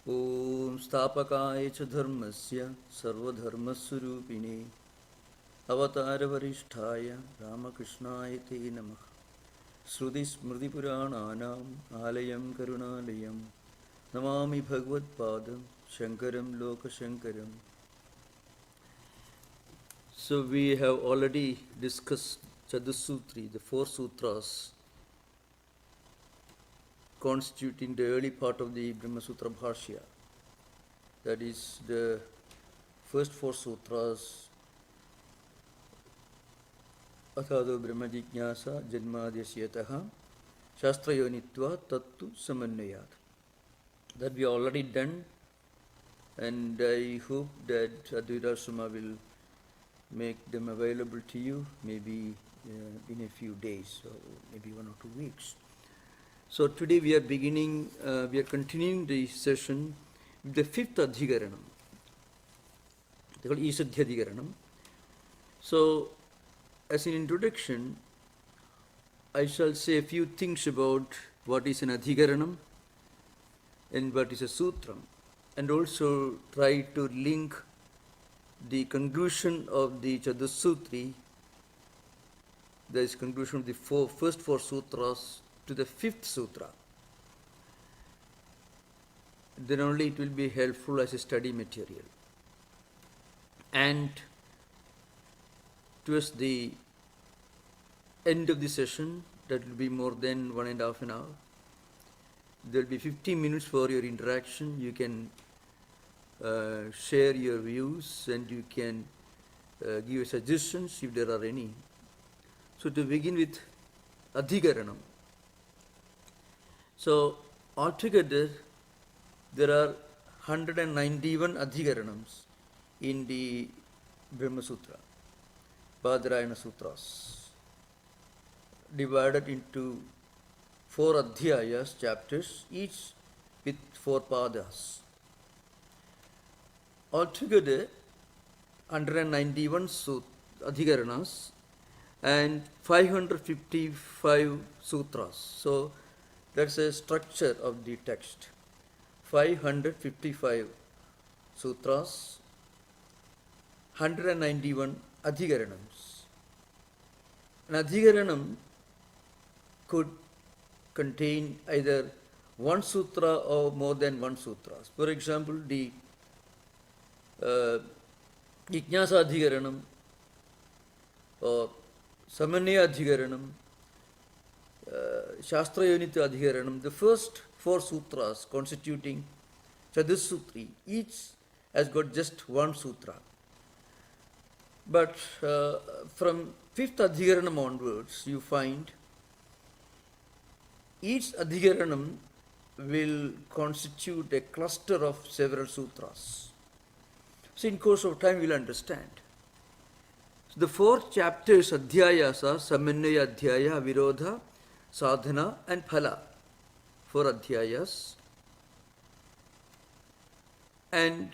Om Stapakaya cha dharmasya sarvadharmaswarupine Avatara Varisthaya Ramakrishnaya te namah Shruti Smriti Purananam Alayam Karunalayam Namami Bhagavad Padam Shankaram Loka Shankaram. So we have already discussed Chatussutri, the four sutras constituting the early part of the Brahma Sutra Bhashyam. That is the first four sutras, Athado Brahma Jignasa Janmadyasyataha Shastrayonitva Tattu Samannayat. That we already done, and I hope that Advaita Ashrama will make them available to you maybe in a few days, or maybe 1 or 2 weeks. So today we are continuing the session with the fifth Adhikaranam. They call Isadhya Adhikaranam. So as an introduction, I shall say a few things about what is an Adhikaranam and what is a Sutra, and also try to link the conclusion of the Chatussutri, that is conclusion of the first four sutras, to the fifth sutra. Then only it will be helpful as a study material. And towards the end of the session, that will be more than 1.5 an hour, there will be 15 minutes for your interaction. You can share your views and you can give suggestions if there are any. So to begin with Adhikaranam. So altogether there are 191 Adhikaranams in the Brahma Sutra, Badarayana Sutras, divided into 4 Adhyayas, chapters, each with 4 padas. Altogether 191 Adhikaranas and 555 sutras. So that's a structure of the text. 555 sutras, 191 Adhikaranams. An Adhikaranam could contain either one sutra or more than one sutras. For example, the Jignasa Adhikaranam or Samannaya Adhikaranam, Shastrayonita Adhikaranam, the first 4 sutras constituting Chatussutri, each has got just one sutra. But from 5th Adhikaranam onwards, you find each Adhikaranam will constitute a cluster of several sutras. So in course of time we will understand. So the 4 chapters, Adhyayas, are Samannaya Adhyaya, Virodha, Sadhana and Phala. 4 Adhyayas. And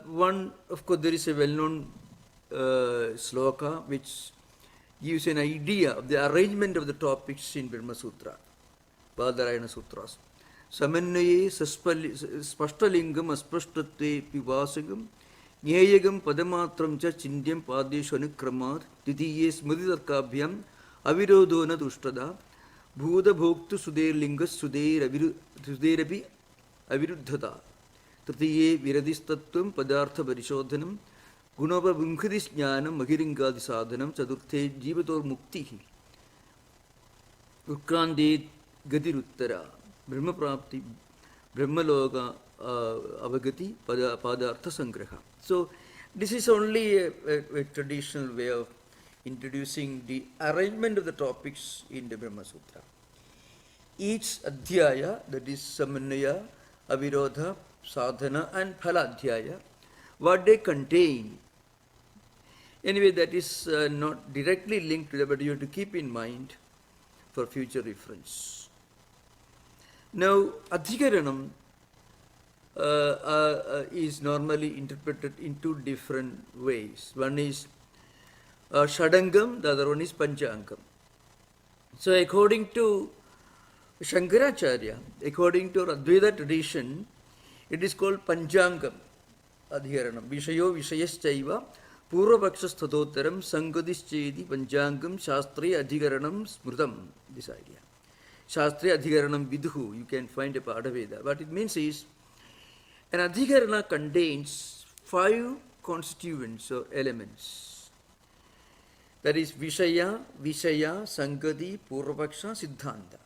one, of course, there is a well-known sloka which gives an idea of the arrangement of the topics in Brahma Sutra, Badarayana Sutras. Samannaye Spashtalingam Aspashtatve Pivasagam Nyayagam Padamatram Cha Chindyam Padeshu Anukramat Titiye Smrititarkabhyam Avirodona Tushtada Bhuda Bhoktu Suder Lingas Suderabi Aviruddhata Tritiye Viradistatvam Padartha Parishodhanam Gunapa Bhumkhadis Jnanam Mahiringadi Sadhanam Chaturthe Jivator Muktihi Ukrande Gadiruttara Brahma Prapti Brahma Loka Avagati Padartha Sangraha. So this is only a traditional way of introducing the arrangement of the topics in the Brahma Sutra. Each Adhyaya, that is Samannaya, Avirodha, Sadhana and Phala Adhyaya, what they contain. Anyway, that is not directly linked to that, but you have to keep in mind for future reference. Now, Adhikaranam is normally interpreted in 2 different ways. One is Shadangam, the other one is Panchangam. So according to Shankaracharya, according to Advaita tradition, It is called Panchangam Adhigaranam. Vishayo Vishayaschaiva Purvapakshasthatotharam Sangadishchedi Panchangam Shastri Adhigaranam Smrutam. This idea. Shastri Adhigaranam Vidhu, you can find a part of it. What it means is, an Adhigarana contains 5 constituents or elements. That is Vishaya, Sangati, Purvapaksha, Siddhanta.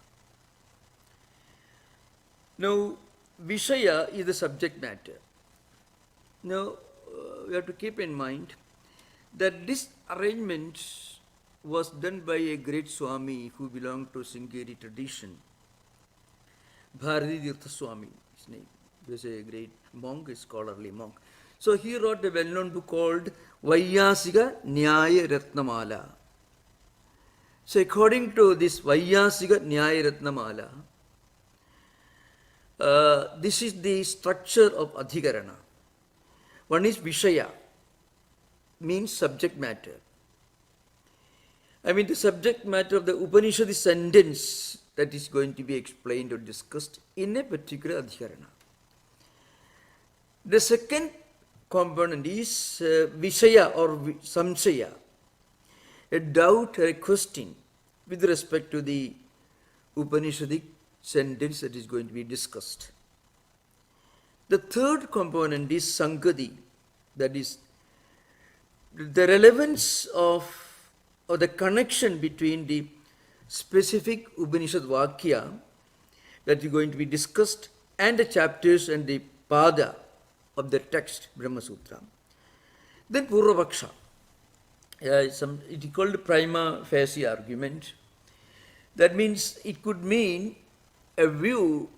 Now, Vishaya is the subject matter. Now, we have to keep in mind that this arrangement was done by a great Swami who belonged to Sringeri tradition, Bharati Swami, his name. He was a great monk, a scholarly monk. So he wrote a well-known book called Vaiyasika Nyaya Ratnamala. So according to this Vaiyasika Nyaya Ratnamala, this is the structure of Adhigarana. One is Vishaya, means subject matter. I mean the subject matter of the Upanishad sentence that is going to be explained or discussed in a particular Adhigarana. The second component is Vishaya or Samshaya, a doubt or a question with respect to the Upanishadic sentence that is going to be discussed. The third component is Sangati, that is the relevance of or the connection between the specific Upanishad Vakya that is going to be discussed and the chapters and the pada of the text, Brahma Sutra. Then Purvapaksha. It is called prima facie argument. That means it could mean a view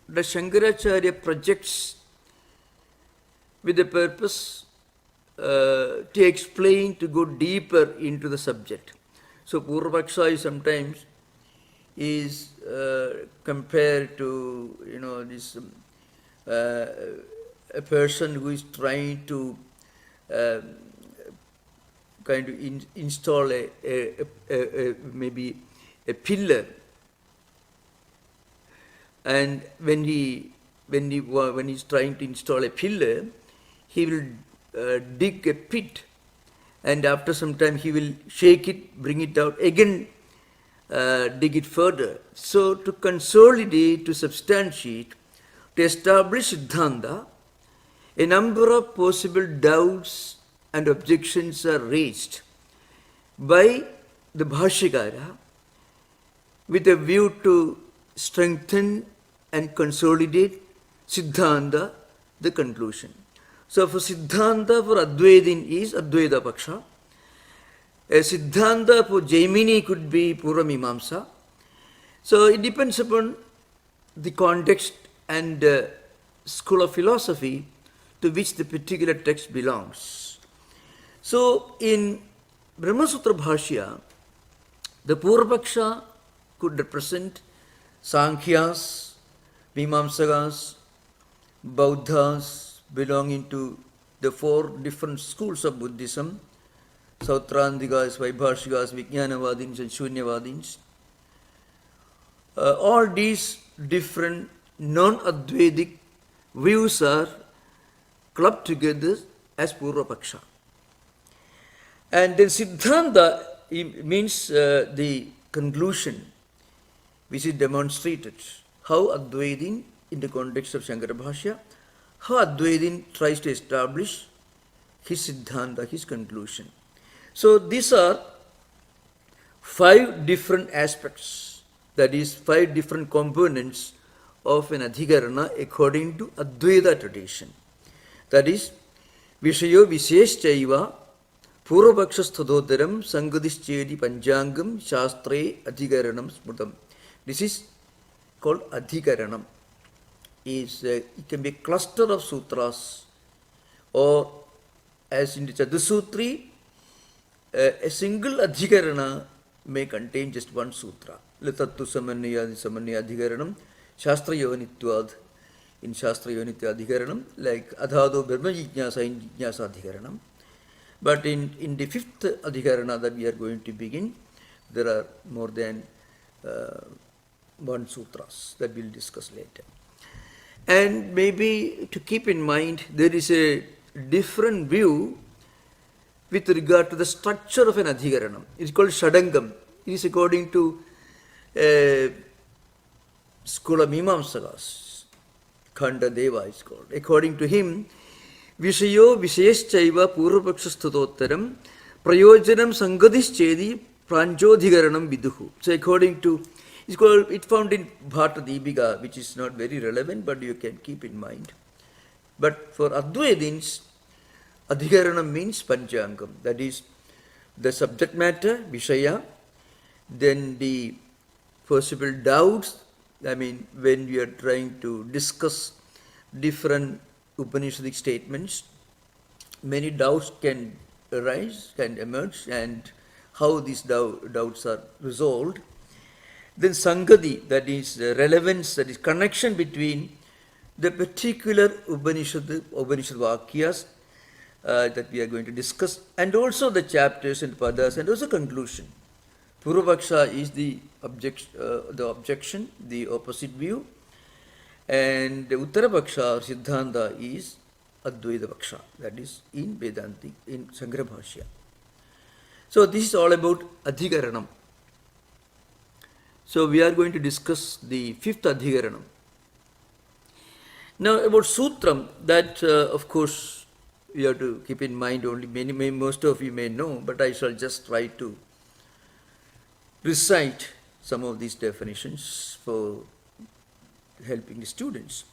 that Shankaracharya projects with the purpose to explain, to go deeper into the subject. So Purvapaksha is sometimes compared to, this a person who is trying to kind of install maybe a pillar, and when he's trying to install a pillar, he will dig a pit, and after some time he will shake it, bring it out, again dig it further. So to consolidate, to substantiate, to establish Siddhanta, a number of possible doubts and objections are raised by the Bhashyakara with a view to strengthen and consolidate Siddhanta, the conclusion. So for Siddhanta for Advaitin is Advaita Paksha. A Siddhanta for Jaimini could be Puramimamsa. So it depends upon the context and school of philosophy to which the particular text belongs. So in Brahma Sutra Bhashya, the Purvapaksha could represent Sankhyas, Mimamsakas, Bauddhas belonging to the 4 different schools of Buddhism, Sautrantikas, Vaibhashikas, Vijnanavadins and Shunyavadins. All these different non-Advaitic views are clubbed together as Purvapaksha. And then Siddhanta means the conclusion which is demonstrated. How Advaitin, in the context of Shankara Bhashya, how Advaitin tries to establish his Siddhanta, his conclusion. So these are 5 different aspects, that is 5 different components of an Adhigarana according to Advaita tradition. That is, Vishayo Visheshchaiva Purvapakshasthadodaram Sangadishchedi Panchangam Shastre Adhigaranam Smrutam. This is called Adhikaranam. It can be a cluster of sutras, or as in the Chatusutri, a single Adhikarana may contain just one sutra. Latattu Samannaya Adhikaranam, Shastra Yonitvad in Shastra Yonitya Adhikaranam, like Adhado Brahma Jignasa in Jignasa Adhikaranam. But in the 5th Adhikarana that we are going to begin, there are more than 1 sutras that we will discuss later. And maybe to keep in mind, there is a different view with regard to the structure of an adhikaranam. It's called Shadangam. It is according to school of Mimamsakas. Khanda Deva is called. According to him, Vishayo Vishayaschaiva Purvapaksha Prayojanam Sangadhischedi Pranchodhikaranam Viduhu. So according to, it's found in Bhatta Deepika, which is not very relevant, but you can keep in mind. But for Advaitins, Adhikaranam means Panchangam. That is the subject matter, Vishaya, then the possible doubts. I mean, when we are trying to discuss different Upanishadic statements, many doubts can arise, can emerge, and how these doubts are resolved. Then Sangati, that is relevance, that is connection between the particular Upanishad Vakyas that we are going to discuss, and also the chapters and padas, and also conclusion. Purvapaksha is the objection, the opposite view, and the Uttarapaksha or Siddhanta is Advaita Paksha, that is in Vedantic, in Shankara Bhashyam. So this is all about Adhikaranam. So we are going to discuss the fifth Adhikaranam. Now about Sutram, that of course we have to keep in mind, only most of you may know, but I shall just try to recite some of these definitions for helping the students.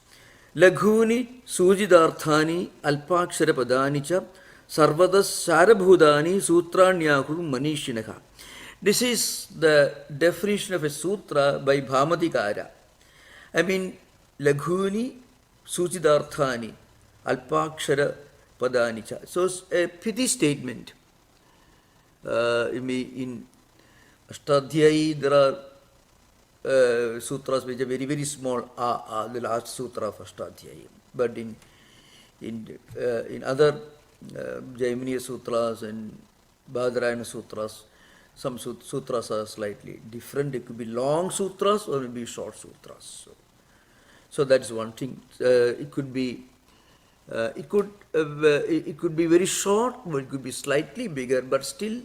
Laghuni sujidarthani alpakshara padani cha sarvadas sarabhudani sutranyakuru manishinaha. This is the definition of a sutra by Bhamadikara. I mean, Laghuni sujidarthani alpakshara padani cha. So a pithy statement. In Ashtadhyayi, there are sutras which are very, very small, the last sutra of Ashtadhyayi. But in other Jaiminiya sutras and Badarayana sutras, some sutras are slightly different. It could be long sutras or maybe short sutras. So that's one thing. It could be very short, or it could be slightly bigger, but still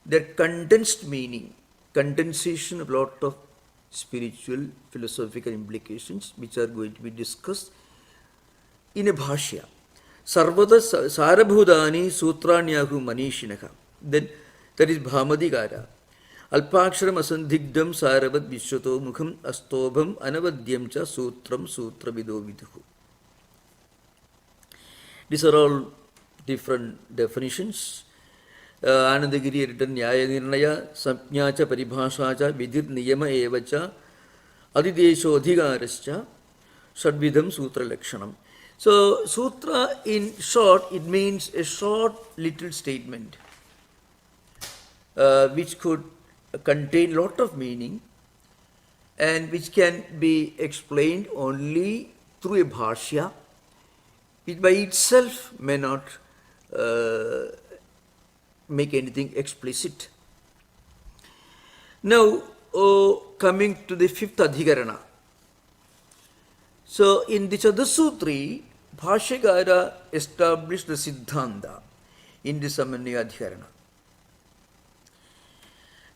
the condensed meaning, condensation of a lot of spiritual, philosophical implications which are going to be discussed in a bhashya. Sarvada sarabhudani sutranyahu manishinaha. Then that is Bhamadikara. Alpaksharam asandhigdam saravad vishwato mukham astobham anavadyam cha sutram sutravido viduhu. These are all different definitions. Anandagiri written Nyaya Nirnaya Samjnacha Paribhashacha Vidir Niyama Evacha Adidesho Adhigarascha Shadvidham Sutra Lakshanam. So sutra in short, it means a short little statement which could contain lot of meaning and which can be explained only through a bhashya, which by itself may not make anything explicit. Now, coming to the fifth adhikarana. So, in the Chadasutri, Bhashyakara established the Siddhanta in the Samanya Adhikarana.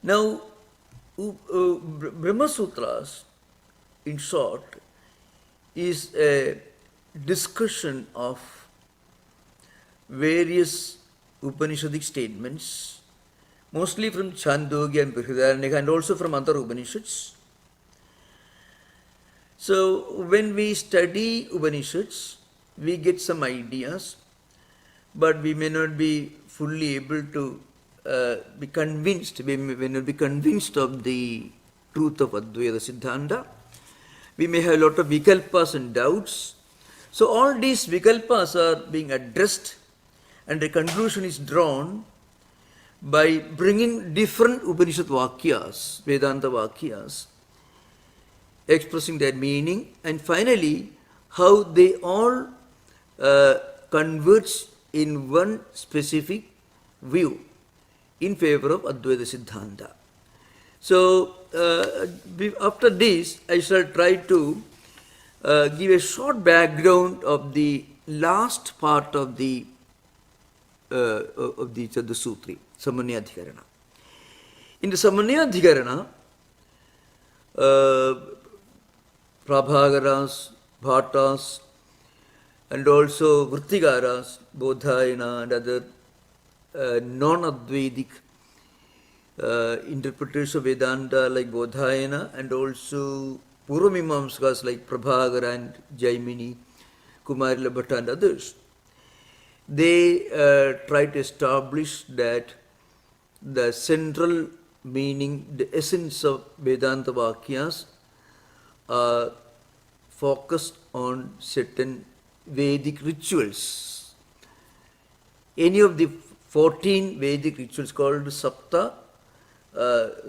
Now, Brahma Sutras, in short, is a discussion of various Upanishadic statements, mostly from Chandogya and Brihadaranyaka and also from other Upanishads. So when we study Upanishads, we get some ideas, but we may not be fully able to be convinced, we may not be convinced of the truth of Advaita Siddhanta. We may have a lot of vikalpas and doubts. So all these vikalpas are being addressed and a conclusion is drawn by bringing different Upanishad Vakyas, Vedanta Vakyas, expressing their meaning, and finally how they all converge in one specific view in favor of Advaita Siddhanta. So after this, I shall try to give a short background of the last part of the Sutri, Samanyadhikarana. In the Samanyadhikarana, Prabhagaras, Bhattas, and also Vrtigaras, Bodhayana and other non-Advaitic interpreters of Vedanta like Bodhayana, and also Purvamimamsakas like Prabhagara and Jaimini, Kumarila Bhatta and others. They try to establish that the central meaning, the essence of Vedanta Vakyas are focused on certain Vedic rituals. Any of the 14 Vedic rituals called Sapta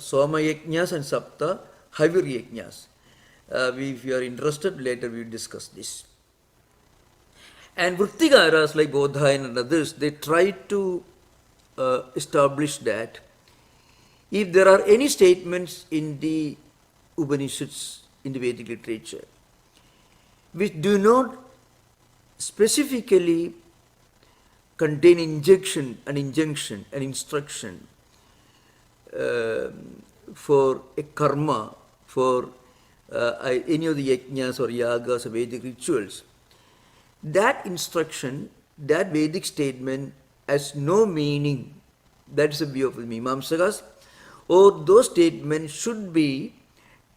Soma Yajnas and Sapta Havir Yajnas. If you are interested, later we will discuss this. And Vrtigaras like Bodhayana and others, they try to establish that if there are any statements in the Upanishads, in the Vedic literature, which do not specifically contain injunction, an instruction for a karma, for any of the yajnas or yagas or Vedic rituals, that instruction, that Vedic statement has no meaning. That is the view of the Mimamsakas. Or those statements should be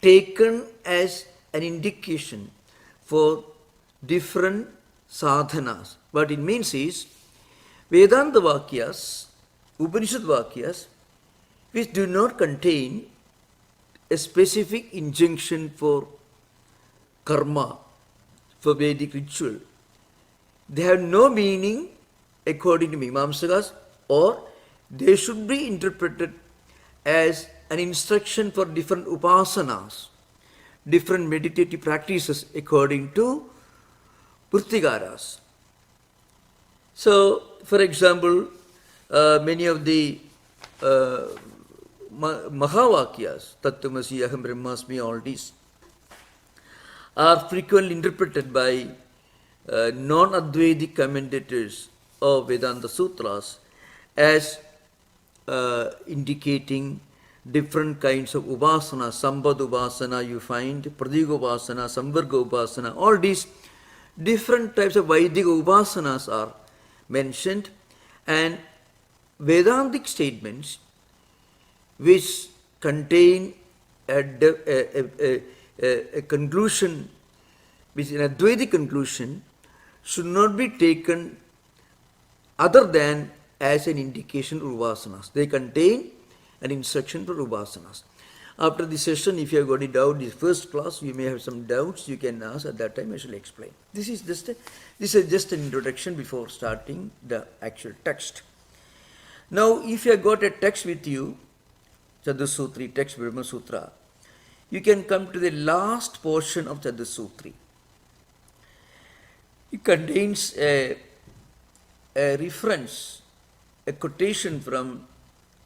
taken as an indication for different sadhanas. What it means is, Vedanta Vakyas, Upanishad Vakyas, which do not contain a specific injunction for karma, for Vedic ritual, they have no meaning according to Mimamsakas, or they should be interpreted as an instruction for different upasanas, different meditative practices according to Vrtigaras. So, for example, many of the Mahavakyas, Tattvamasi, Aham Brahmasmi, all these are frequently interpreted by non-Advaitic commentators of Vedanta Sutras as indicating different kinds of upasana. Sambad upasana you find, Pradiga upasana, Samvarga upasana, all these different types of Vedic upasanas are mentioned, and Vedantic statements which contain a conclusion, which is an Advaitic conclusion, should not be taken other than as an indication of upasanas. They contain an instruction for upasanas. After this session, if you have got any doubt, this first class, you may have some doubts, you can ask. At that time I shall explain. This is just an introduction before starting the actual text. Now, if you have got a text with you, Chatussutri text, Brahma Sutra, you can come to the last portion of Chatussutri. It contains a reference, a quotation from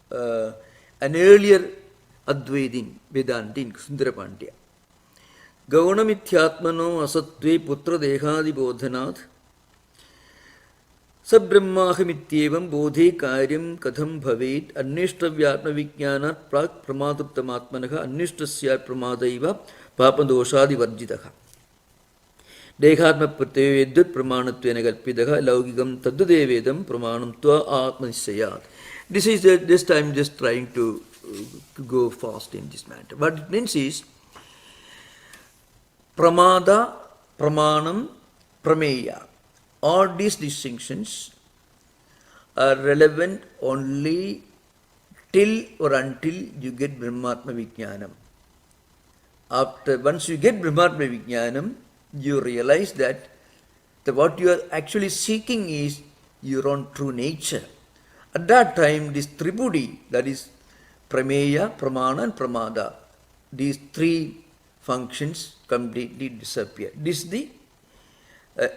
an earlier Advaitin, Vedantin, Sundara Pandya. Gaunamityatmano asatve putra dehadi bodhanat sabrahmahamityevam bodhe karyam katham bhaved annishtavyatma vijnanat prak pramaduttamatmanaha annishtasya pramadaiva papadoshadi varjitaha. Dehatma pratyvedut pramanattvena kalpidaha laugikam taddudevedam pramanam tva atmanisayat. This is this time just trying to go fast in this matter. What it means is, pramada, pramanam, prameya. All these distinctions are relevant only till or until you get Brahmatma Vijnanam. Once you get Brahmatma Vijnanam, you realize that what you are actually seeking is your own true nature. At that time, this tribudi, that is Prameya, Pramana and Pramada, these three functions completely disappear. This is the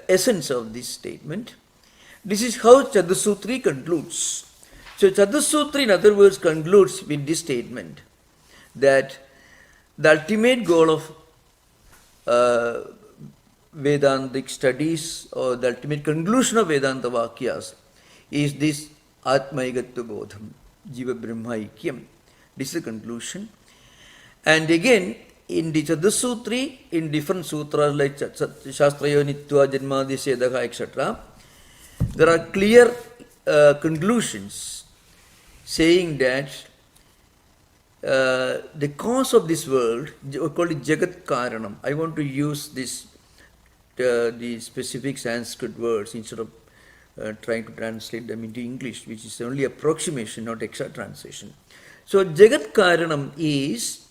essence of this statement. This is how Chatussutri concludes. So Chatussutri, in other words, concludes with this statement that the ultimate goal of Vedantic studies or the ultimate conclusion of Vedanta Vakyas is this Atmaigatva Bodham, Jiva Brahma Aikyam. This is the conclusion. And again, in the Chatussutri, in different sutras like Shastrayo Nitva, Janmadisyedaha, etc., there are clear conclusions saying that the cause of this world, we call it Jagat Karanam. I want to use this the specific Sanskrit words instead of trying to translate them into English, which is only approximation, not exact translation. So Jagat Karanam is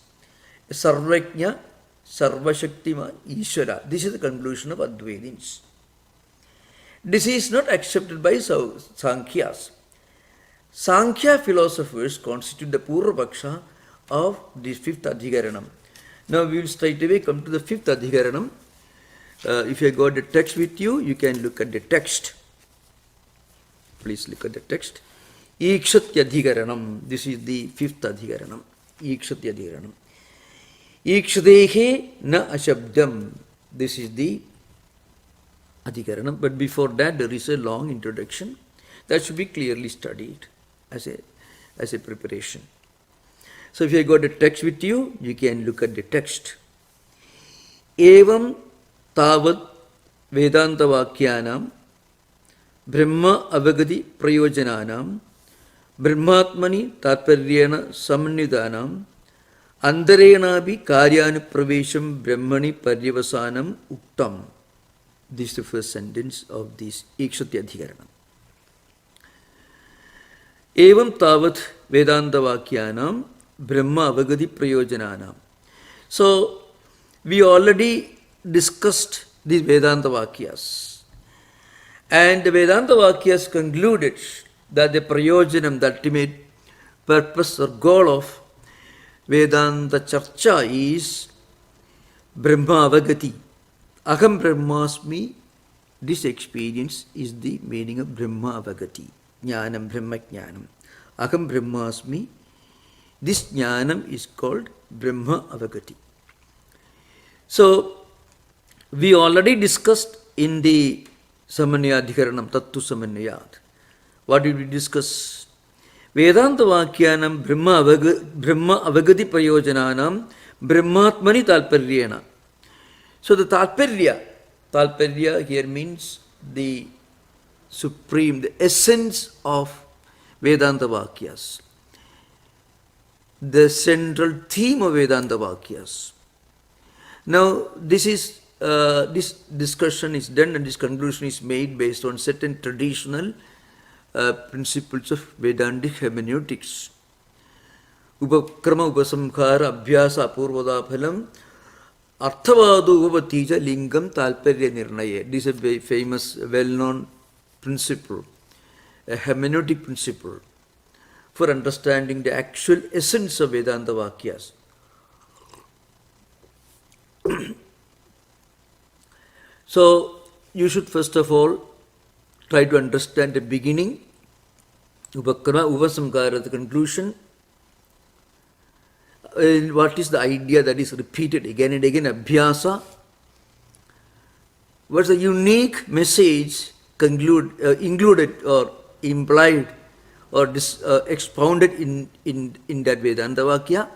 Sarvajna, Sarvashaktiman, Ishvara. This is the conclusion of Advaitins. This is not accepted by Sankhyas. Sankhya philosophers constitute the Purvapaksha of the fifth Adhikaranam. Now we will straight away come to the fifth Adhikaranam. If you got the text with you, you can look at the text. Please look at the text. Ikshatyadhikaranam. This is the fifth Adhikaranam. Ikshatyadhikaranam. Ikshadehe na ashabdam. This is the Adhikaranam. But before that, there is a long introduction that should be clearly studied as a preparation. So if you got the text with you, you can look at the text. Evam Tavat Vedanta Vakyanam Brahma Avagati Prayojananam Brahmatmani Tatparyena Samanidanam Andarenabi Karyanupravesham Brahmani Paryavasanam Uktam. This is the first sentence of this Ikshatyadhikaranam. Evam Tavat Vedanta Vakyanam Brahma Avagati Prayojananam. So we already discussed these Vedanta Vakyas. And the Vedanta Vakyas concluded that the Prayojanam, the ultimate purpose or goal of Vedanta Charcha is Brahma Avagati. Aham Brahmasmi, this experience is the meaning of Brahma Avagati. Jnanam, Brahma Jnanam. Aham Brahmasmi, this Jnanam is called Brahma Avagati. So, we already discussed in the Samanyadhikaranam, Tattu Samanyad. What did we discuss? Vedanta Vakyanam Brahma Avagati Prayojananam Brahmatmani Talparyena. So the Talparya here means the supreme, the essence of Vedanta Vakyas. The central theme of Vedanta Vakyas. Now this discussion is done and this conclusion is made based on certain traditional principles of Vedantic hermeneutics. Upakrama Upasamkhara Abhyasa Apurvada Phalam Arthavadu Upatija Lingam Talparya Nirnaya. This is a very famous, well-known principle, a hermeneutic principle for understanding the actual essence of Vedanta Vakyas. So, you should first of all try to understand the beginning, Upakrama, Upasamkhara, the conclusion. What is the idea that is repeated again and again? Abhyasa. What's the unique message included or implied or expounded in that Vedanta Vakya?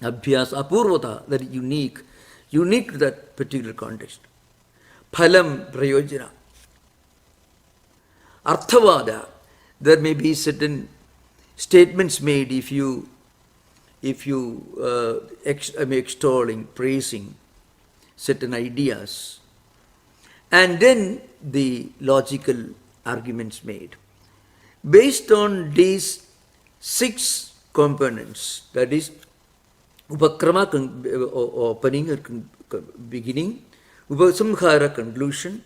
Abhyasa, apurvata, that is unique to that particular context. Phalam, prayojana. Arthavada, there may be certain statements made if you extolling, praising certain ideas, and then the logical arguments made. Based on these 6 components, that is Upakrama, opening or beginning, Upasamkhara, conclusion,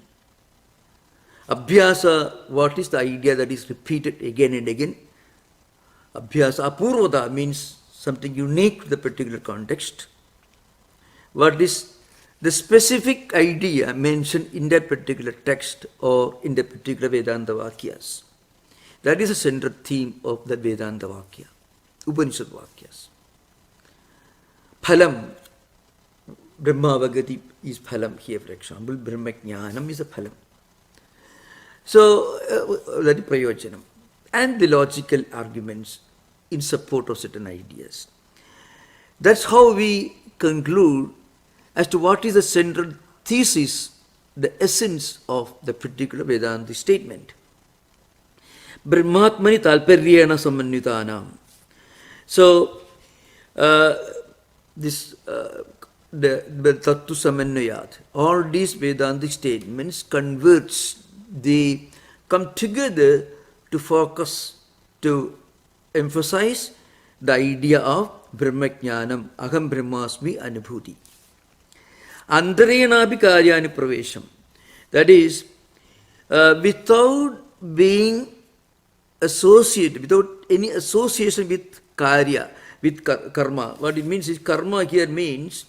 Abhyasa, what is the idea that is repeated again and again, Abhyasa, Apurvada means something unique to the particular context. What is the specific idea mentioned in that particular text or in the particular Vedanta Vakyas? That is the central theme of the Vedanta Vakya, Upanishad Vakyas. Phalam, Brahmavagati is phalam here, for example. Brahmajnanam is a phalam. So, that is prayojanam. And the logical arguments in support of certain ideas. That's how we conclude as to what is the central thesis, the essence of the particular Vedanta statement. Brahmatmani talparyena samanyutanam. So, the Tattva Samannayat, all these Vedantic statements converts, they come together to focus, to emphasize the idea of Brahmajnanam, Aham Brahmasmi Anubhuti. Antarenapi Karyani Pravesham. That is, without being associated, without any association with Karya, with karma. What it means is, karma here means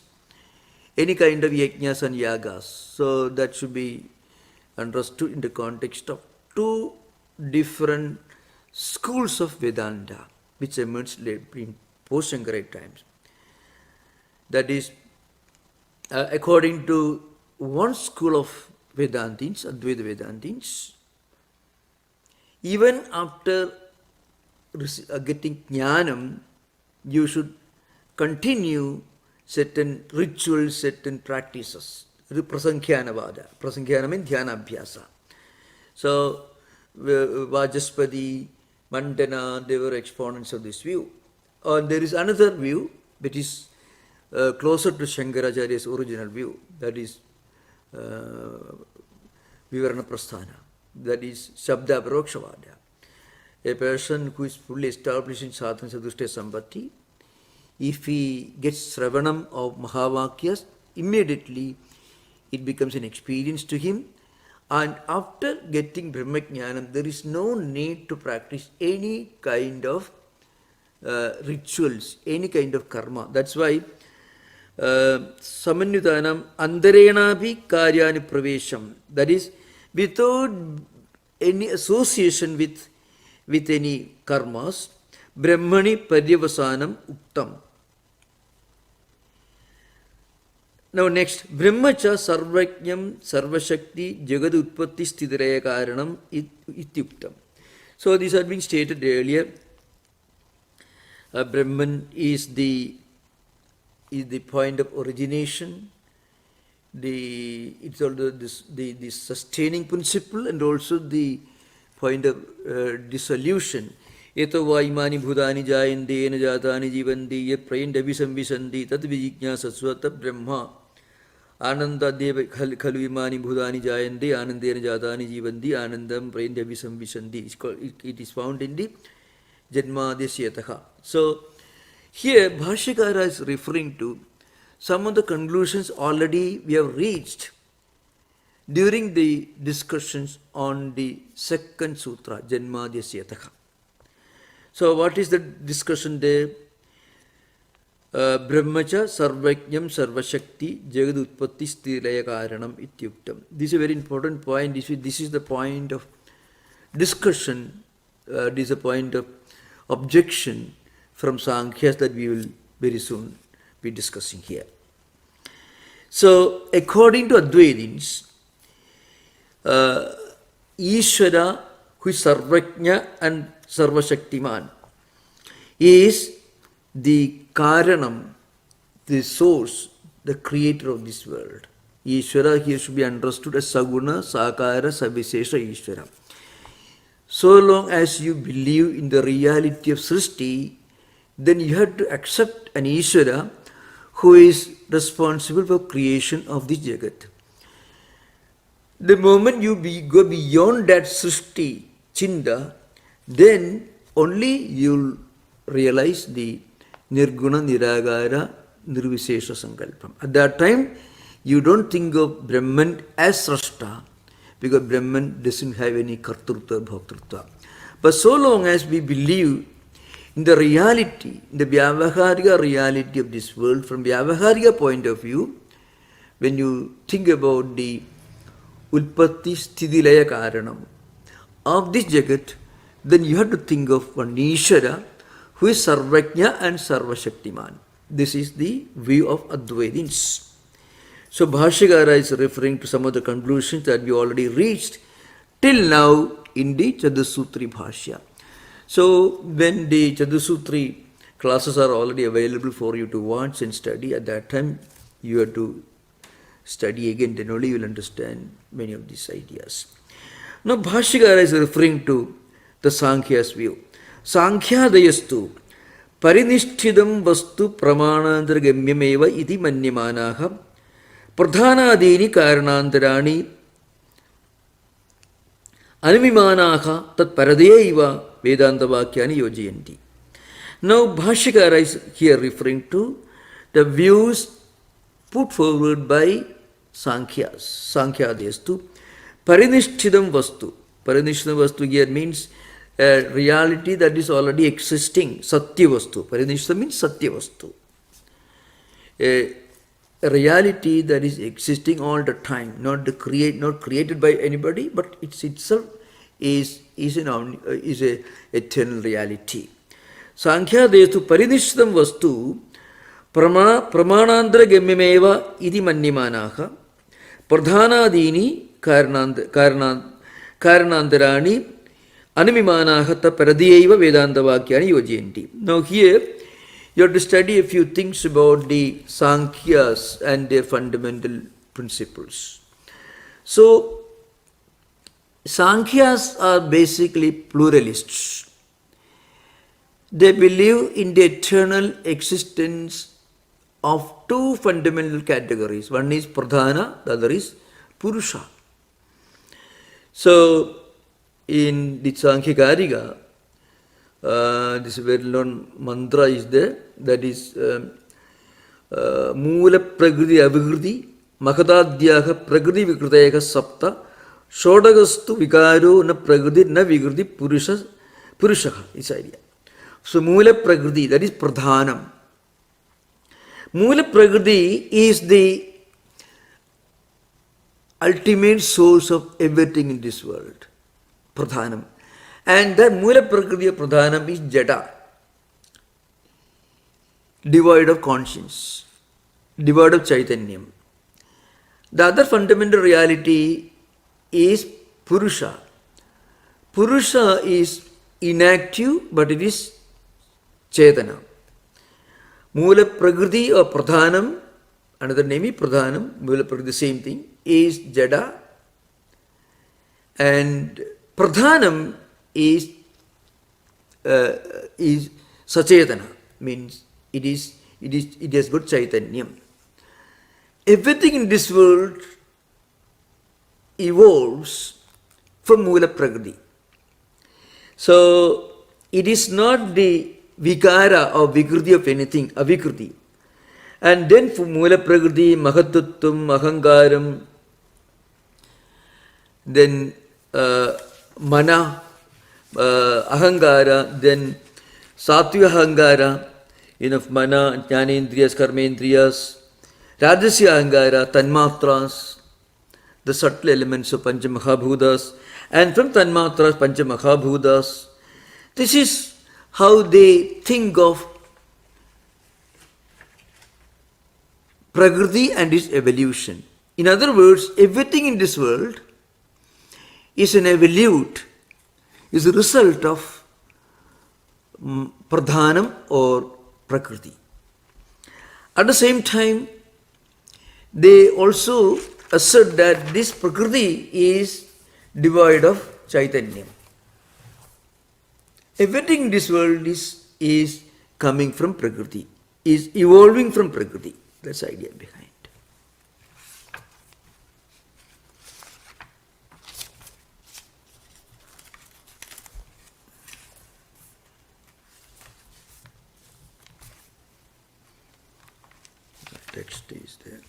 any kind of yajnas and yagas. So that should be understood in the context of two different schools of Vedanta, which emerged in post-Shankarite times. That is, according to one school of Vedantins, Advaita Vedantins, even after getting jnanam, you should continue certain rituals, certain practices. Prasankhyanavada. Prasankhyanam means dhyanabhyasa. So, Vajaspati, Mandana, they were exponents of this view. There is another view which is closer to Shankaracharya's original view, that is Vivarana Prasthana, that is Shabda Parokshavaada. A person who is fully established in Sadhana Chatushtaya Sampatti, if he gets Sravanam of Mahavakyas, immediately it becomes an experience to him, and after getting Brahmajnanam, there is no need to practice any kind of rituals, any kind of karma. That's why Samanyutanam Andarenapi Karyani Pravesham, that is, without any association with any karmas, Brahmani Paryavasanam Uktam. Now next, Brahmacha Sarvajnam Sarvashakti Jagad Utpatti Sthitiraya Karanam Ityuktam. So these had been stated earlier. Brahman is the point of origination, it's also the sustaining principle, and also the point of dissolution. Eto vaimani bhutani jayante ena jatani jivanti yat prayandabhi samvisanti tat vijijñāsasva tat brahma ananda deva khalu imani bhutani jayante anandena jatani jivanti anandam prayandabhi samvisanti. It is found in the Janmadyasyataha. So here Bhashyakara is referring to some of the conclusions already we have reached during the discussions on the second sutra, Janmadyasyataha. So what is the discussion there? Brahmacha Sarvajnam Sarvashakti Jagad Utpatti Sthilaya Karanam Ityuktam. This is a very important point. This is the point of discussion, this is a point of objection from Sankhyas that we will very soon be discussing here. So according to Advaitins, Ishvara, who is Sarvajna and Sarvashaktiman, is the Karanam, the source, the creator of this world. Ishvara here should be understood as Saguna, Sakara, Savishesha Ishvara. So long as you believe in the reality of Srishti, then you have to accept an Ishvara who is responsible for creation of this Jagat. The moment you go beyond that Srishti, Chinda, then only you'll realize the Nirguna, Niragara, Nirvishesha Sankalpam. At that time, you don't think of Brahman as Srashta, because Brahman doesn't have any Kartrutva, Bhoktrutva. But so long as we believe in the reality, in the Vyavaharika reality of this world, from Vyavaharika point of view, when you think about the Ulpatti Sthidilaya Karanam of this Jagat, then you have to think of one Ishvara who is Sarvajna and Sarvashaktiman. This is the view of Advaitins. So Bhashyakara is referring to some of the conclusions that we already reached till now in the Chatusutri Bhashya. So when the Chatusutri classes are already available for you to watch and study, at that time you have to study again, then only you will understand many of these ideas. Now Bhashyakara is referring to the Sankhya's view. Sankhya-dayastu parinishthidam vastu pramanantaragamyameva iti manyamanaha pradhanadini karanantarani anumimanaha tat paradeyaiva Vedanta vakyani yojayanti. Now Bhashyakara is here referring to the views put forward by Sankhya's. Sankhya-dayastu parinishthidam vastu. Parinishthidam vastu here means a reality that is already existing. Satya vastu. Parinishthidam means Satya vastu. A reality that is existing all the time, not created by anybody, but it itself is a eternal reality. Sankhya-dayastu parinishthidam vastu pramanantara gamyameva iti manyamanaha pradhanadini karanantarani anumimanaha ta paradiyaiva Vedanta vakyani yojayanti. Now here you have to study a few things about the Sankhyas and their fundamental principles. So Sankhyas are basically pluralists. They believe in the eternal existence of two fundamental categories. One is Pradhana, the other is Purusha. So in the Sankhya Karika, this well-known mantra is there, that is Moola Prakriti Avikriti Mahadadhyaha Prakriti Vikritayaka Sapta Shodagastu Vikaro na Prakriti na Vikriti Purushaha is idea. So Moola Prakriti, that is Pradhanam. Moola Prakriti is the ultimate source of everything in this world. Pradhanam. And that Moola Prakriti of Pradhanam is Jada, devoid of conscience, devoid of Chaitanyam. The other fundamental reality is Purusha. Purusha is inactive, but it is Chaitana. Moola Prakriti or Pradhanam, another name is Pradhanam, Moola Prakriti, the same thing, is Jada, and Pradhanam is Sachetana, means it has got Chaitanyam. Everything in this world evolves from Moola Prakriti. So it is not the Vikara or Vikriti of anything, Avikriti. And then for Moola Prakriti, Mahatutvam, Ahangaram, then Mana, Ahangara, then Sattva Ahangara, Mana, Jnanendriyas, Karmendriyas, Rajasya Ahangara, Tanmatras, the subtle elements of Panchamahabhutas, and from Tanmatras, Panchamahabhutas. This is how they think of Prakriti and its evolution. In other words, everything in this world is an evolute, is a result of Pradhanam or Prakriti. At the same time, they also assert that this Prakriti is devoid of Chaitanya. Everything in this world is coming from Prakriti, is evolving from Prakriti. That's the idea behind. The text is there.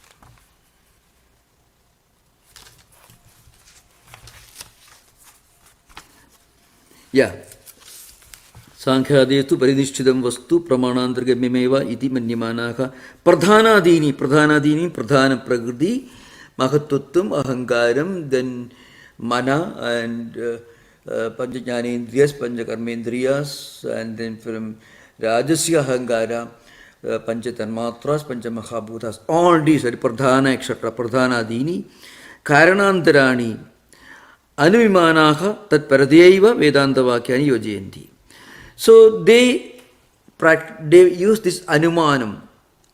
Yeah. Sankhyadetu parinishchidam vastu pramanantargamyameva iti manyamanaha pradhanadini pradhana prakriti mahatutvam ahangaram, then mana and panchajnanendriyas, panchakarmendriyas, and then from rajasya ahangara, Panchatanmatras, Panchamahabhutas, all these are Pradhana, etc. Pradhana Dini, Karanantarani, Anuvimanaha, Tat Paradhyaiva, Vedanta Vakyani Yojayanti. So they use this Anumanam.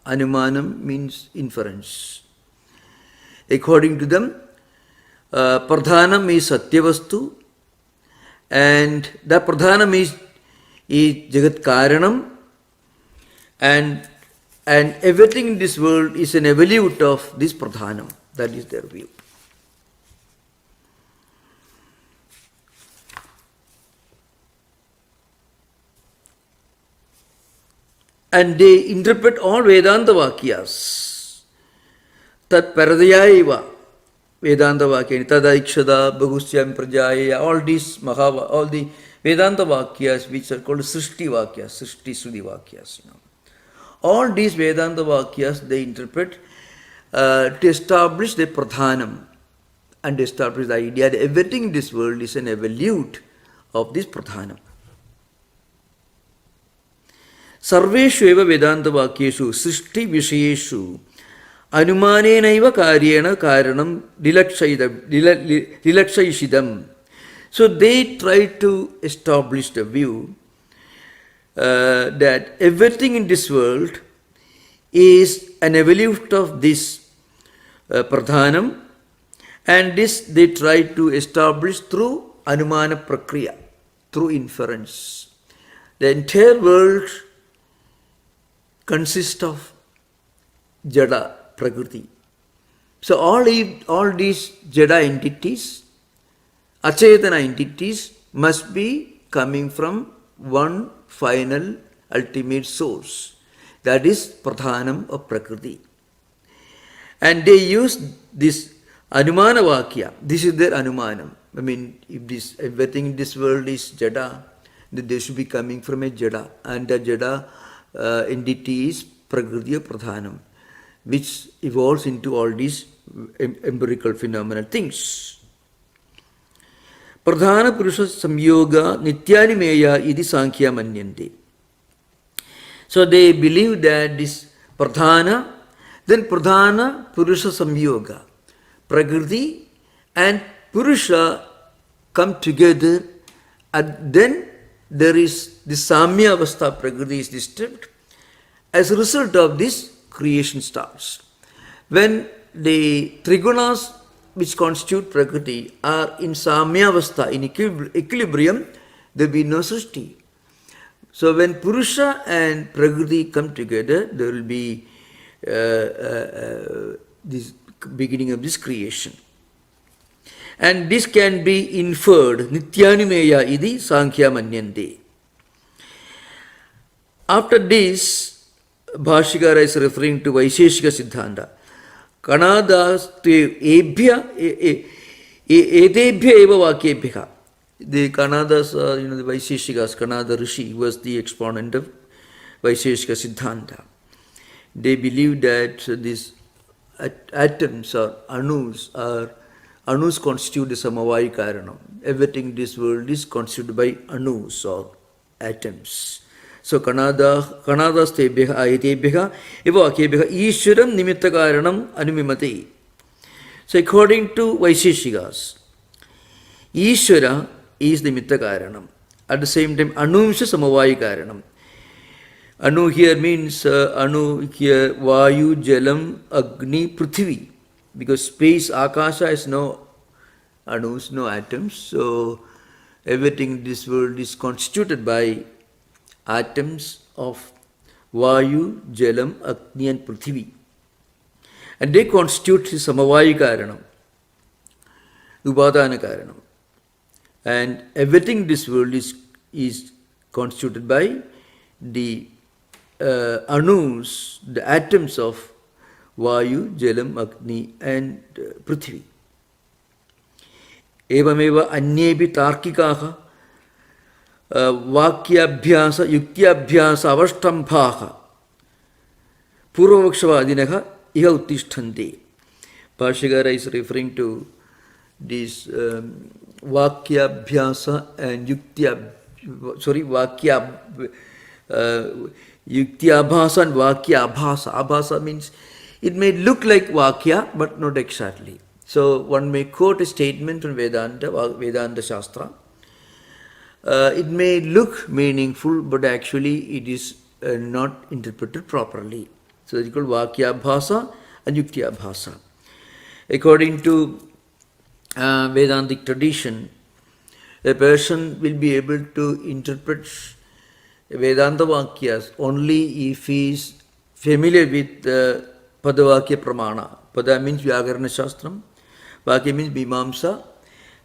Anumanam means inference. According to them, Pradhanam is Satyavastu, and the Pradhanam is Jagat Karanam, and everything in this world is an evolute of this Pradhanam. That is their view. And they interpret all Vedanta Vakyas. Tat Paradhyaiva, Vedanta Vakyani, Tadaikshada, Bhashyam Prajaya, all these all the Vedanta Vakyas which are called Srishti Vakyas, Srishti Sudhi Vakyas. All these Vedanta Vakyas they interpret to establish the Pradhanam and establish the idea that everything in this world is an evolute of this Pradhanam. Sarveshu eva Vedanta Vakyeshu Srishti Vishayeshu Anumanenaiva Karyena Karanam Dilakshayishidam. So they try to establish the view that everything in this world is an evolute of this Pradhanam, and this they try to establish through Anumana Prakriya, through inference. The entire world consists of Jada, Prakriti. So all these Jada entities, Achetana entities, must be coming from one final ultimate source. That is Pradhanam of Prakriti. And they use this Anumana Vakya. This is their Anumanam. I mean, if everything in this world is Jada, then they should be coming from a Jada. And the Jada entity is Prakriti or Pradhanam, which evolves into all these empirical phenomenal things. Pradhana Purusha Samyoga Nityani Meya Idi Sankhya Manyante. So they believe that this Pradhana, then Pradhana Purusha Samyoga, Prakriti and Purusha come together, and then there is the Samya Avastha, Prakriti is disturbed. As a result of this, creation starts. When the Trigunas which constitute Prakriti are in Samya Avastha, in equilibrium, there will be no Srishti. So when Purusha and Prakriti come together, there will be this beginning of this creation. And this can be inferred, Nityanimeya idi Sankhya Manyante. After this, Bhashyakara is referring to Vaisheshika Siddhanta. Kanadas ebhya edebhya eva vakyebhya. The Kanadas, the Vaisheshikas, Kanada Rishi was the exponent of Vaisheshika Siddhanta. They believe that these atoms or anus constitute the Samavaya Karanam. Everything in this world is constituted by anus or atoms. So Kanadas tebhya ayatebhya eva vakyebhya Ishwaram nimitta karanam anumimate. So according to Vaisheshikas, Ishwara is the nimitta karanam. At the same time, anumsha samavaya karanam. Anu here means Vayu, Jalam, Agni, Prithvi. Because space, Akasha is no anus, no atoms. So everything in this world is constituted by atoms of Vayu, Jalam, Agni and Prithvi. And they constitute the Samavaya Karanam, Upadana Karanam. And everything in this world is constituted by the anus, the atoms of Vayu, Jalam, Agni and Prithvi. Evameva anyebi tarkikaha vakyabhyasa yuktyabhyasa avashtambhaha purvavakshvadinaha iha uttishthante. Bhashyakara is referring to this vakyabhyasa and Yukti abhasa and vakya abhasa. Abhasa means it may look like vakya but not exactly. So one may quote a statement from Vedanta Shastra. It may look meaningful but actually it is not interpreted properly. So it is called vakya abhasa and yukti abhasa. According to Vedantic tradition, a person will be able to interpret Vedanta Vakyas only if he is familiar with Padavakya Pramana. Pada means Vyakarana Shastram, Vakya means Mimamsa,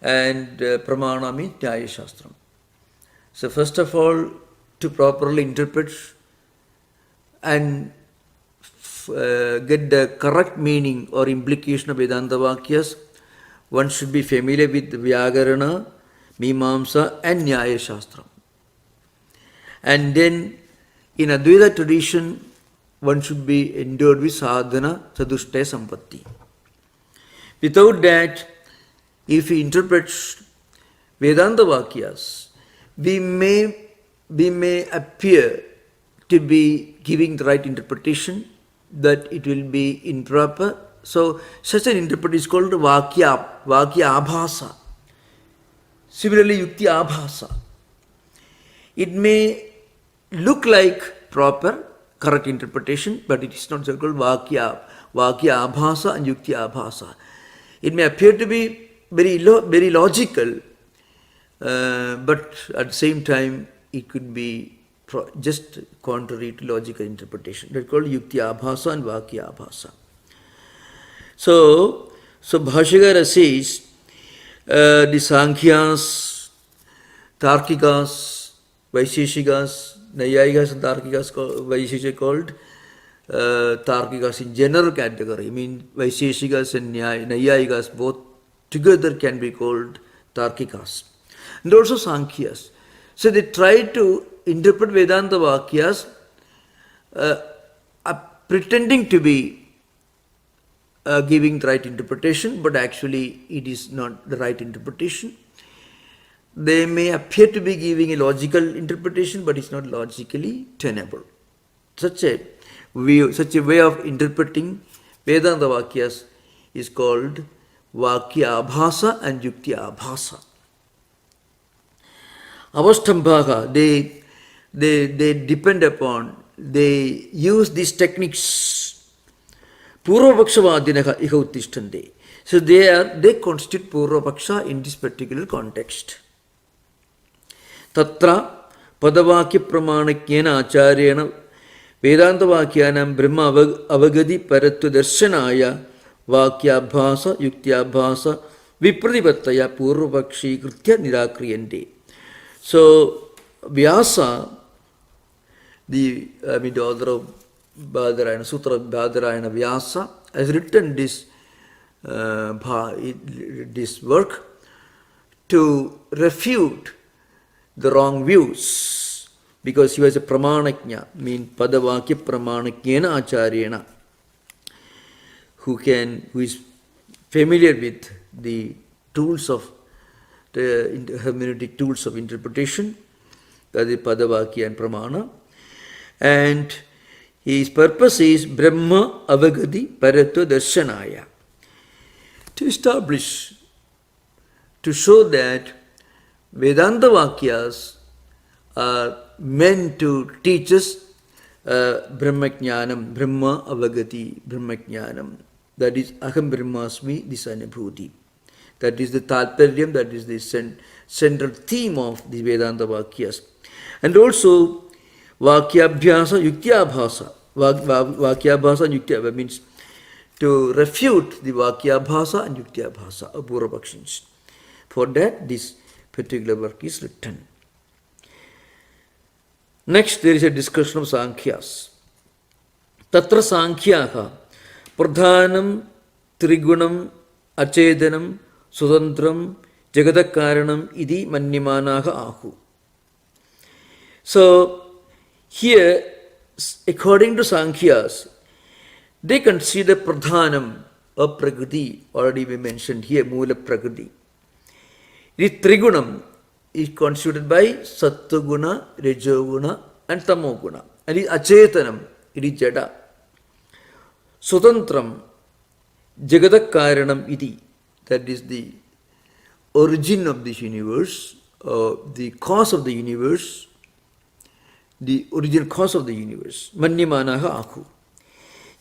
and Pramana means Nyaya Shastram. So first of all, to properly interpret and get the correct meaning or implication of Vedanta Vakyas, one should be familiar with Vyakarana, Mimamsa and Nyaya Shastram. And then in Advaita tradition, one should be endowed with sadhana, sadhushtaya sampatti. Without that, if he interprets Vedanta Vakyas, we may appear to be giving the right interpretation, that it will be improper. So such an interpretation is called Vakya Abhasa. Similarly, Yukti Abhasa. It may look like proper, correct interpretation, but it is not so called Vakya Abhasa and Yukti Abhasa. It may appear to be very logical, but at the same time, it could be just contrary to logical interpretation. That's called Yukti Abhasa and Vakya Abhasa. So Bhashyakara says, the Sankhyas, Tarkikas, Vaisheshikas, Nayayikas and Tarkikas, Vaisheshikas called Tarkikas in general category. I mean, Vaisheshikas and Nayayikas both together can be called Tarkikas. And also Sankhyas. So they try to interpret Vedanta Vakyas pretending to be giving the right interpretation, but actually it is not the right interpretation. They may appear to be giving a logical interpretation, but it's not logically tenable. Such a way of interpreting Vedanta Vakyas is called Vakya Abhasa and Yukti Abhasa. Avastambhaka, they depend upon, they use these techniques. Purvapakshavadinaha iha uttishthante. So they constitute Purvapaksha in this particular context. Tatra padavakya pramanakena acharyena Vedanta Vakyanam Brahma avagadi paratva darshanaya Vakyabhasa Yuktyabhasa Vipratipattaya Purvapakshi Kritya Nirakriyante. So Vyasa, the author of Badarayana, Sutra Badarayana Vyasa, has written this work to refute the wrong views, because he was a pramanakya, mean padavakya pramanakyena acharyena, who is familiar with the tools of the hermeneutic tools of interpretation, that is padavakya and pramana, and his purpose is Brahma avagadi paratva darshanaya, to establish, to show that Vedanta Vakyas are meant to teach us Brahmajnanam, Brahma avagati, Brahmajnanam, that is Aham Brahmasmi, this anubhuti. That is the Tatparyam, that is the central theme of the Vedanta Vakyas. And also Vakyabhyasa, Yuktyabhasa. Vakyabhasa and Yuktyabhasa means to refute the Vakyabhasa and Yuktyabhasa of Purvapakshins. For that, this particular work is written. Next, there is a discussion of Sankhyas. Tatra Sankhyaha Pradhanam Trigunam Achedanam Sudantram Jagadakaranam Idi Mannimanaha Ahu. So, here, according to Sankhyas, they consider Pradhanam of Prakriti, already we mentioned here, Mula Prakriti. The Trigunam is constituted by Sattva Guna, Rajoguna and Tamoguna. it is Achetanam, it is Jada. Swatantram, Jagadakaranam iti, that is the origin of this universe, the cause of the universe, the original cause of the universe. Manyamanaha aku.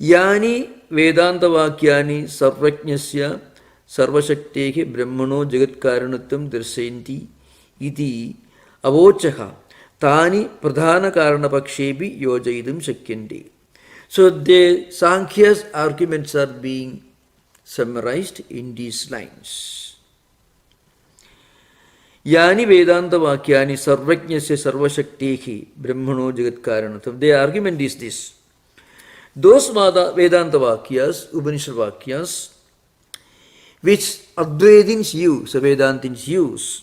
Yani Vedanta Vakyani Sarvajnasya Sarvashaktehe Brahmano Jagat Karanatam Darsayanti iti avochaha tani pradhana karanapakshebi yojaidam shakyante. So the Sankhya's arguments are being summarized in these lines. Yani Vedanta Vakyani Sarvajnasya Sarvashaktehe Brahmano Jagat Karanatam. The argument is this. Those Vedanta Vakyas, Upanishad Vakyas, which Advaitins use, Vedantins use,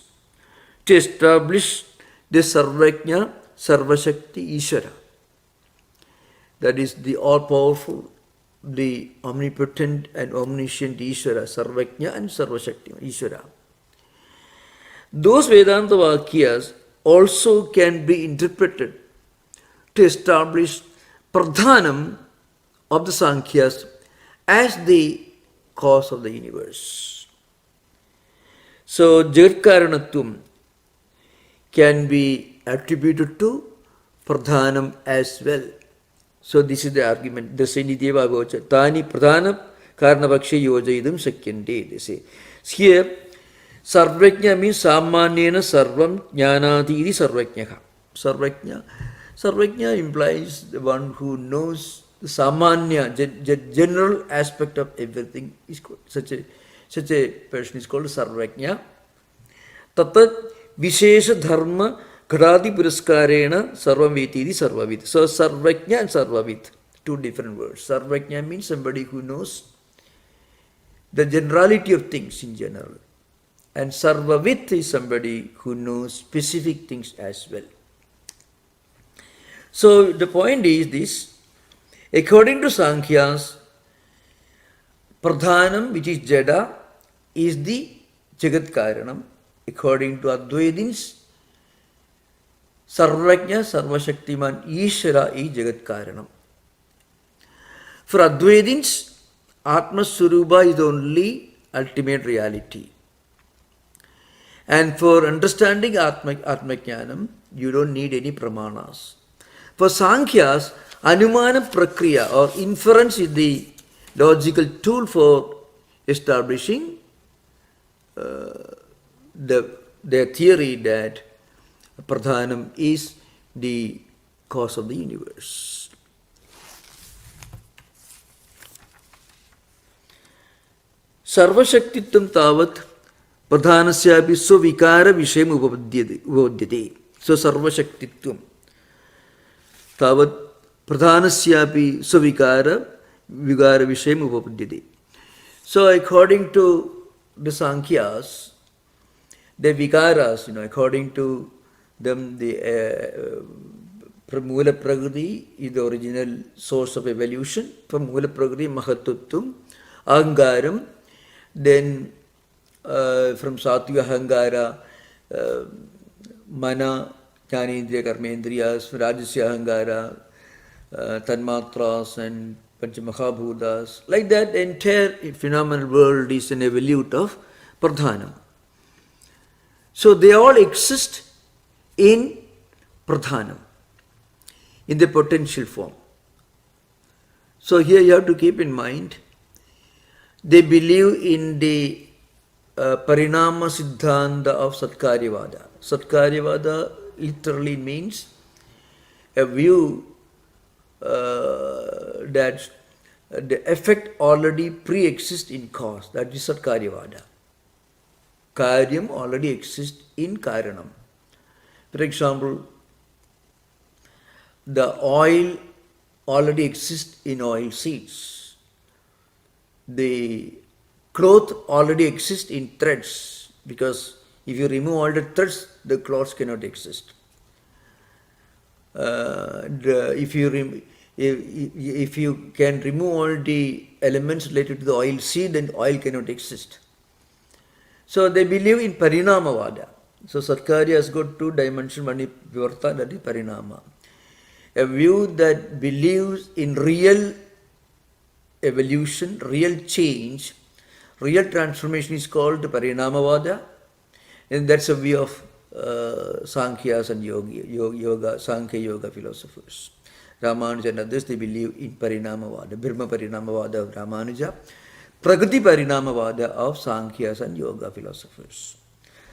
to establish the Sarvajna, Sarvashakti, Ishvara. That is the all-powerful, the omnipotent and omniscient Ishvara, Sarvajna and Sarvashakti, Ishvara. Those Vedanta Vakyas also can be interpreted to establish Pradhanam of the Sankhyas as the cause of the universe. So, Jagatkaranatum can be attributed to Pradhanam as well. So, this is the argument. The Senideva Gocha. Tani Pradhanam Karnavaksha Yojaidam Sakyante. They say. Here, Sarvajna means Samanyena Sarvam Jnanati iti Sarvajnaha. Sarvajna implies the one who knows the Samanya, general aspect of everything. Is called, such a person is called Sarvajna. Tatat Vishesha Dharma Ghadadi Puraskarena Sarvamveti iti Sarvavit. So Sarvajna and Sarvavit, two different words. Sarvajna means somebody who knows the generality of things in general. And Sarvavit is somebody who knows specific things as well. So the point is this, according to Sankhya's, Pradhanam, which is Jada, is the Jagat Karanam. According to Advaitins, Sarvajna, Sarvashaktiman, Ishvara is Jagat Karanam. For Advaitins, Atma Swarupa is the only ultimate reality. And for understanding Atma Jnanam, you don't need any pramanas. For Sankhya's, Anumana Prakriya or inference is the logical tool for establishing their theory that Pradhanam is the cause of the universe. Sarvashaktitam tavat Pradhanasyapi swavikara vishayam upapadyate. So Sarvashaktitvam tavat Pradhanasyapi swavikara vigara vishayam upapadyate. So according to the Sankhyas, the vikaras, according to them, from Mula Prakriti is the original source of evolution. From Mula Prakriti, Mahatutvam, Ahangaram, then from Sattviga Ahangara, Mana, Jnanendriya, Karmendriyas, Rajasya Ahangara, Tanmatras and Panchamahabhutas. Like that, the entire phenomenal world is an evolute of Pradhanam. So they all exist in Pradhanam, in the potential form. So here you have to keep in mind, they believe in the Parinama Siddhanta of Satkaryavada. Satkaryavada literally means a view that the effect already pre-exists in cause. That is Satkaryavada. Karyam already exists in Karanam. For example, the oil already exists in oil seeds. The cloth already exists in threads, because if you remove all the threads, the cloths cannot exist. If you can remove all the elements related to the oil seed, then oil cannot exist. So they believe in Parinamavada. So Satkarya has got two dimensions, one is Vivarta, that is Parinama. a view that believes in real evolution, real change, real transformation is called Parinamavada, and that's a view of Sankhyas and yoga, Sankhya yoga philosophers. Ramanuja and others, they believe in Parinamavada, Brahma Parinamavada of Ramanuja, Prakriti Parinamavada of Sankhya's and yoga philosophers.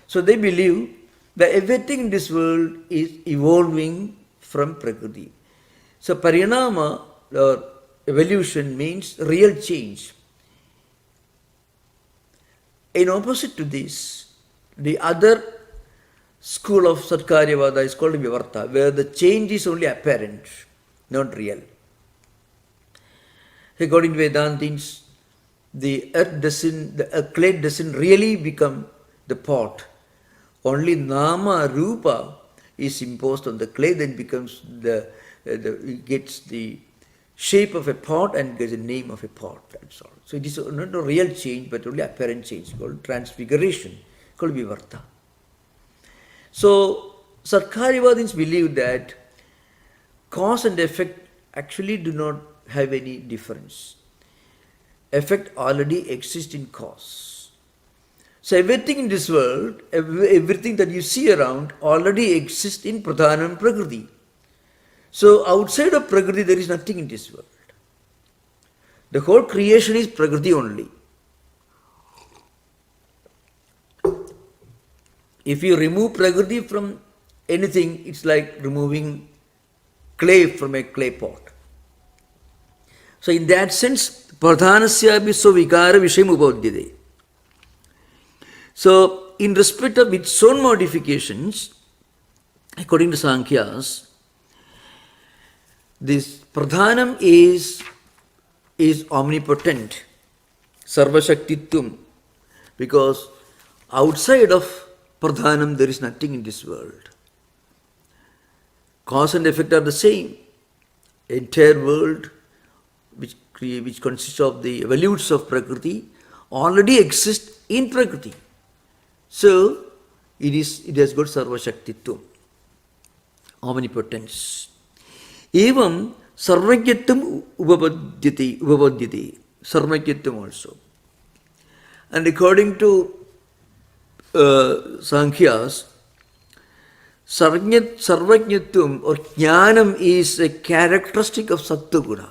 So they believe that everything in this world is evolving from Prakriti. So Parinama or evolution means real change. In opposite to this, the other school of Satkaryavada is called Vivarta, where the change is only apparent, not real. According to Vedantins, the clay doesn't really become the pot. Only Nama, Rupa is imposed on the clay, then becomes gets the shape of a pot and gets the name of a pot. That's all. So it is not a real change, but only apparent change, called transfiguration, called Vivarta. So Satkaryavadins believe that cause and effect actually do not have any difference. Effect already exists in cause. So everything in this world, everything that you see around already exists in Pradhanam Prakriti. So outside of Prakriti there is nothing in this world. The whole creation is Prakriti only. If you remove Prakriti from anything, it's like removing clay from a clay pot. So in that sense, Pradhanasyapi Vikara Vishayam Upadhyate. So in respect of its own modifications, according to Sankhyas, this Pradhanam is omnipotent, Sarvashaktitvam, because outside of Pradhanam there is nothing in this world. Cause and effect are the same. Entire world, which consists of the evolutes of Prakriti, already exists in Prakriti. So it has got Sarvashaktitvam, omnipotence. Evam Sarvajyatvam upapadyate, Sarvajyatvam also. And according to Sankhyas, Sarvajyatvam or Jnanam is a characteristic of Sattva Guna.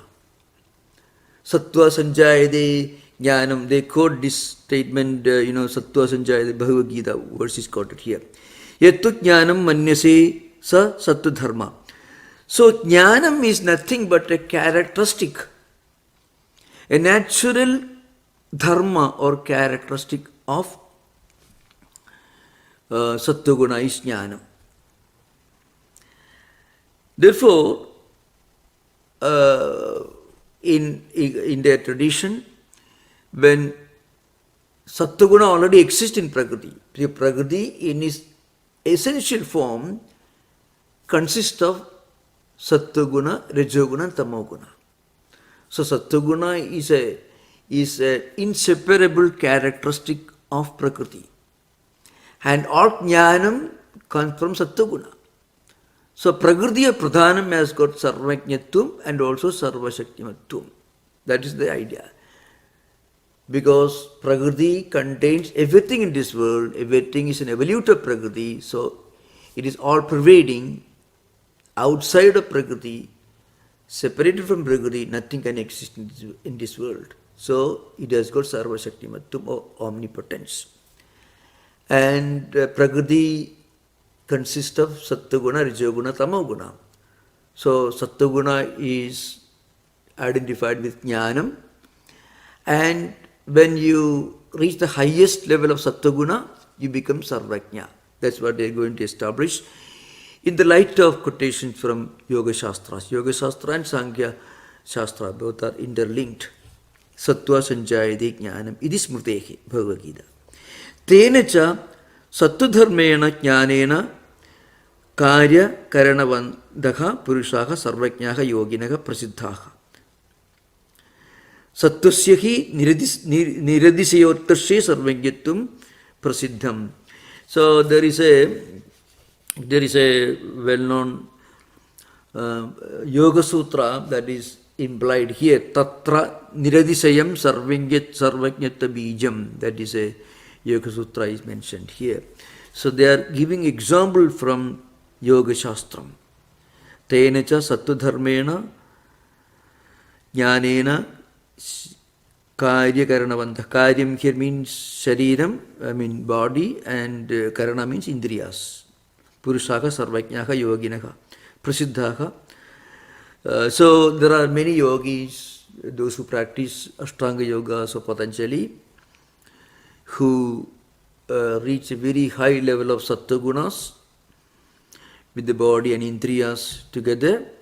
Sattva Sanjayade Jnanam, they quote this statement, Sattva Sanjayade, Bhagavad Gita verse is quoted here. Yattu Jnanam Manyase Sa Sattva Dharma. So Jnanam is nothing but a characteristic, a natural dharma or characteristic of Sattva Guna is Jnanam. Therefore, in their tradition, when Sattva-guna already exists in Prakriti, Prakriti in its essential form consists of Sattva-guna, Rajo-guna and Tamo-guna. So Sattva-guna is an inseparable characteristic of Prakriti. And all Jnanam comes from Sattva-guna. So Prakriti or Pradhanam has got Sarvajñatvam and also Sarvashaktimatvam. That is the idea. Because Prakriti contains everything in this world, everything is an evolute of Prakriti, so it is all pervading. Outside of Prakriti, separated from Prakriti, nothing can exist in this world. So it has got Sarvashaktimatvam or omnipotence. And Prakriti consists of Sattva-guna, Rajo-guna, Tamo-guna. So Sattva-guna is identified with Jnanam, and when you reach the highest level of Sattva-guna, you become Sarvajña. That's what they are going to establish in the light of quotations from Yoga Shastras. Yoga Shastra and Sankhya Shastra, both are interlinked. Sattva Sanjayate Jnanam, iti smritehi, Bhagavad Gita. Tenecha Sattva-dharmena Jnanena Karya Karanavandaka Purushaha Sarvajñaha Yoginaha Prasiddhaha. Sattvasya hi niradisayotkarshe sarvajñatvam prasiddham. So there is a well-known Yoga Sutra that is implied here, Tatra Niradisayam Sarvajnata Bijam, that is a Yoga Sutra is mentioned here. So they are giving example from Yoga Shastram. Tenacha Sattva Jnanena Karya Karanavanta. Karyam here means Shariram, I mean body, and Karana means Indriyas. Purushaka Sarvajnaka Yoginaka. Prasiddhaka. So there are many yogis, those who practice Ashtanga Yoga, so Patanjali, who reach a very high level of Sattva Gunas with the body and Indriyas together.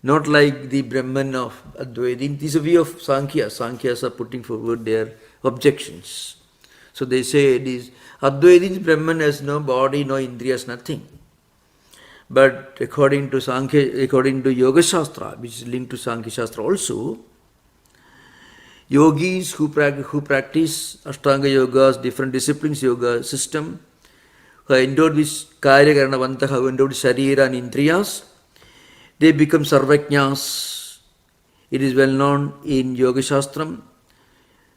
Not like the Brahman of Advaita. This is a view of Sankhya. Sankhya's are putting forward their objections. So they say it is Advaita Brahman has no body, no Indriyas, nothing. But according to Sankhya, according to Yoga Shastra, which is linked to Sankhya Shastra also, yogis who practice Ashtanga Yogas, different disciplines yoga system, who are endowed with Karya Karana Vantaha, who are endowed with Sharira and Indriyas, they become Sarvajñas. It is well known in Yoga Shastram,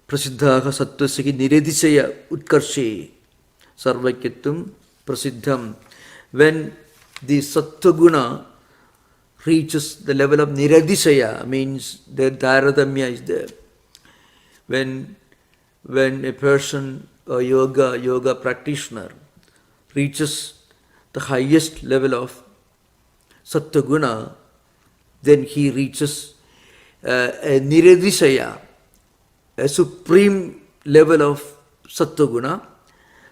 Prasiddhaha Sattvasya Niredisaya Utkarshe Sarvajñatvam Prasiddham. When the Sattva Guna reaches the level of Niradisaya, means the Taradamya is there. When a person, a yoga practitioner, reaches the highest level of Sattva Guna, then he reaches a Niradisaya, a supreme level of Sattva Guna.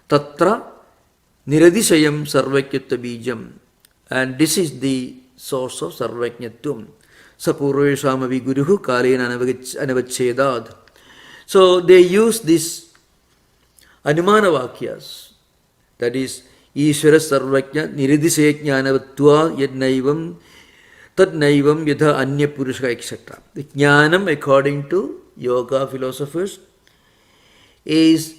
Tatra Niradisayam Sarvajñata Bijam. And this is the source of Sarvajñatvam. Sapurveshamavi Guruhu Kalena Anavachedad. So they use this Anumana Vakyas, that is, Ishvara Sarvajña Niradisaya Jnanavatva Yadnaivam Tadnaivam Yadha Anya Purushaka, etc. The Jnanam, according to yoga philosophers, is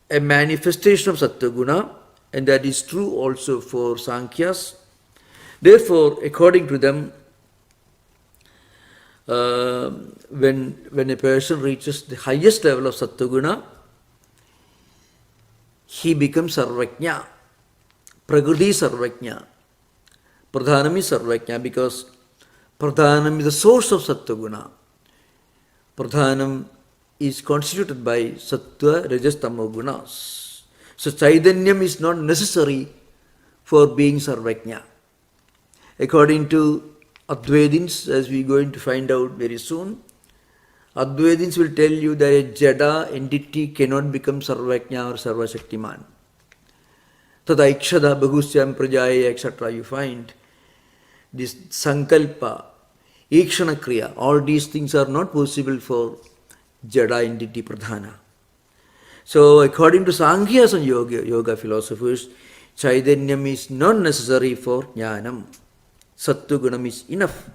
a manifestation of Sattva Guna, and that is true also for Sankhyas. Therefore, according to them, when a person reaches the highest level of Sattva Guna, he becomes Sarvajña. Prakriti Sarvajña. Pradhanam is Sarvajña because Pradhanam is the source of Sattva Guna. Pradhanam is constituted by Sattva, Rajas, Tamo Gunas. So Chaitanyam is not necessary for being Sarvajña. According to Advaitins, as we are going to find out very soon, Advaitins will tell you that a Jada entity cannot become Sarvajña or Sarvashaktiman. Tada Ikshada, Bhagusyam, Prajaya, etc. You find this Sankalpa, Ikshana Kriya, all these things are not possible for Jada entity Pradhana. So according to Sankhya's and yoga philosophers, Chaitanyam is not necessary for Jnanam. Sattva Gunam is enough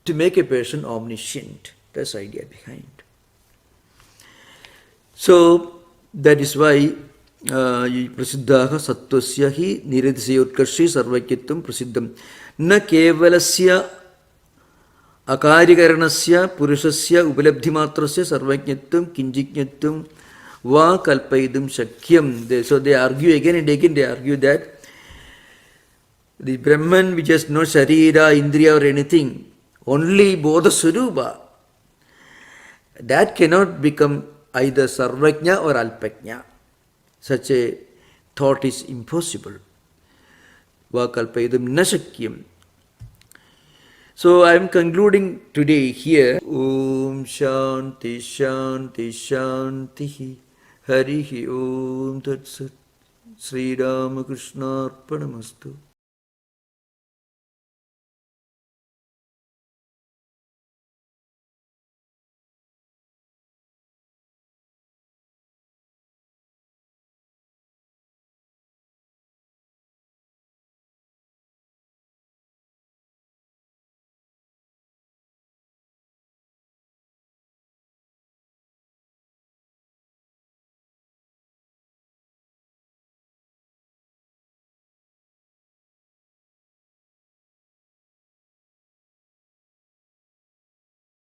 to make a person omniscient. That's the idea behind. So that is why Prasiddhaha Sattvasya hi Niradisaya Utkarshi Sarvajñatvam Prasiddham. Na kevalasya Akarikaranasya Purushasya Upalabdhimatrasya Sarvajñatvam Kinjijñatvam Va Kalpaidum Shakyam. So they argue again and again, they argue that the Brahman which has no Sharira, Indriya or anything, only Bodha Swarupa, that cannot become either Sarvajña or Alpajña. Such a thought is impossible. Vakalpaidam nashakyam. So I am concluding today here. Om Shanti Shanti Shanti Harihi Om Tat Sat. Sri Ramakrishna Arpanamastu.